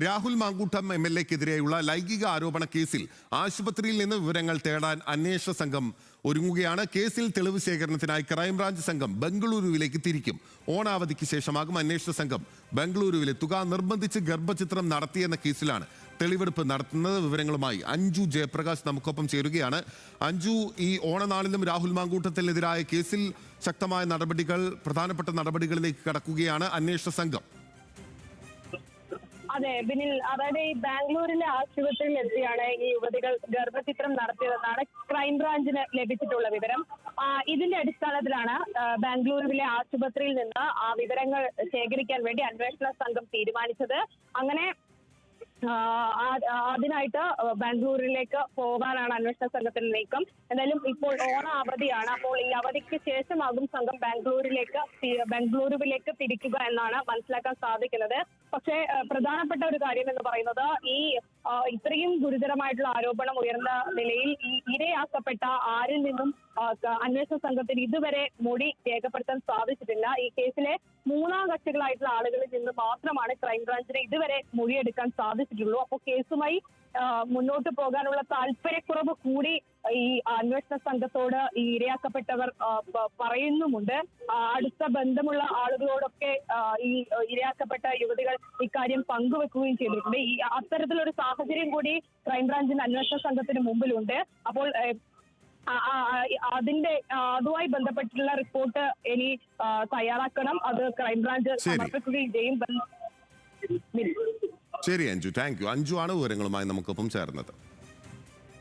രാഹുൽ മാങ്കൂട്ടം MLA-ക്കെതിരെയുള്ള ലൈംഗിക ആരോപണ കേസിൽ ആശുപത്രിയിൽ നിന്ന് വിവരങ്ങൾ തേടാൻ അന്വേഷണ സംഘം ഒരുങ്ങുകയാണ്. കേസിൽ തെളിവ് ശേഖരണത്തിനായി ക്രൈംബ്രാഞ്ച് സംഘം ബംഗളൂരുവിലേക്ക് തിരിക്കും. ഓണാവധിക്ക് ശേഷമാകും അന്വേഷണ സംഘം ബംഗളൂരുവിലെത്തുക. നിർബന്ധിച്ച് ഗർഭചിത്രം നടത്തിയെന്ന കേസിലാണ് തെളിവെടുപ്പ് നടത്തുന്നത്. വിവരങ്ങളുമായി അഞ്ജു ജയപ്രകാശ് നമുക്കൊപ്പം ചേരുകയാണ്. അഞ്ജു, ഈ ഓണനാളിലും രാഹുൽ മാങ്കൂട്ടത്തിനെതിരായ കേസിൽ ശക്തമായ നടപടികൾ, പ്രധാനപ്പെട്ട നടപടികളിലേക്ക് കടക്കുകയാണ് അന്വേഷണ സംഘം. അതെ ബിനിൽ, അതായത് ഈ ബാംഗ്ലൂരിലെ ആശുപത്രിയിൽ എത്തിയാണ് ഈ യുവതികൾ ഗർഭചിത്രം നടത്തിയതെന്നാണ് ക്രൈംബ്രാഞ്ചിന് ലഭിച്ചിട്ടുള്ള വിവരം. ഇതിന്റെ അടിസ്ഥാനത്തിലാണ് ബാംഗ്ലൂരിലെ ആശുപത്രിയിൽ നിന്ന് ആ വിവരങ്ങൾ ശേഖരിക്കാൻ വേണ്ടി അന്വേഷണ സംഘം തീരുമാനിച്ചത്. അങ്ങനെ അതിനായിട്ട് ബാംഗ്ലൂരിലേക്ക് പോകാനാണ് അന്വേഷണ സംഘത്തിന്റെ നീക്കം. എന്തായാലും ഇപ്പോൾ ഓണ അവധിയാണ്. അപ്പോൾ ഈ അവധിക്ക് ശേഷമാകും സംഘം ബംഗളൂരുവിലേക്ക് തിരിക്കുക എന്നാണ് മനസ്സിലാക്കാൻ സാധിക്കുന്നത്. പക്ഷേ പ്രധാനപ്പെട്ട ഒരു കാര്യം എന്ന് പറയുന്നത്, ഈ ഇത്രയും ഗുരുതരമായിട്ടുള്ള ആരോപണം ഉയർന്ന നിലയിൽ ഈ ഇരയാക്കപ്പെട്ട ആരിൽ നിന്നും അന്വേഷണ സംഘത്തിന് ഇതുവരെ മൊഴി രേഖപ്പെടുത്താൻ സാധിച്ചിട്ടില്ല. ഈ കേസിലെ മൂന്നാം കക്ഷികളായിട്ടുള്ള ആളുകളിൽ നിന്ന് മാത്രമാണ് ക്രൈംബ്രാഞ്ചിന് ഇതുവരെ മൊഴിയെടുക്കാൻ സാധിച്ചിട്ടുള്ളൂ. അപ്പോൾ കേസുമായി മുന്നോട്ട് പോകാനുള്ള താല്പര്യക്കുറവ് കൂടി ഈ അന്വേഷണ സംഘത്തോട് ഈ ഇരയാക്കപ്പെട്ടവർ പറയുന്നുമുണ്ട്. അടുത്ത ബന്ധമുള്ള ആളുകളോടൊക്കെ ഈ ഇരയാക്കപ്പെട്ട യുവതികൾ ഇക്കാര്യം പങ്കുവെക്കുകയും ചെയ്തിട്ടുണ്ട്. ഈ അത്തരത്തിലൊരു സാഹചര്യം കൂടി ക്രൈംബ്രാഞ്ചിന്റെ അന്വേഷണ സംഘത്തിന് മുമ്പിലുണ്ട്. അപ്പോൾ അതുമായി ബന്ധപ്പെട്ടുള്ള റിപ്പോർട്ട് ഇനി തയ്യാറാക്കണം. അത് ക്രൈംബ്രാഞ്ച് സമർപ്പിക്കുകയും ചെയ്യും. ശരി അഞ്ജു, താങ്ക് യു. അഞ്ജു ആണ് വിവരങ്ങളുമായി നമുക്കൊപ്പം ചേർന്നത്.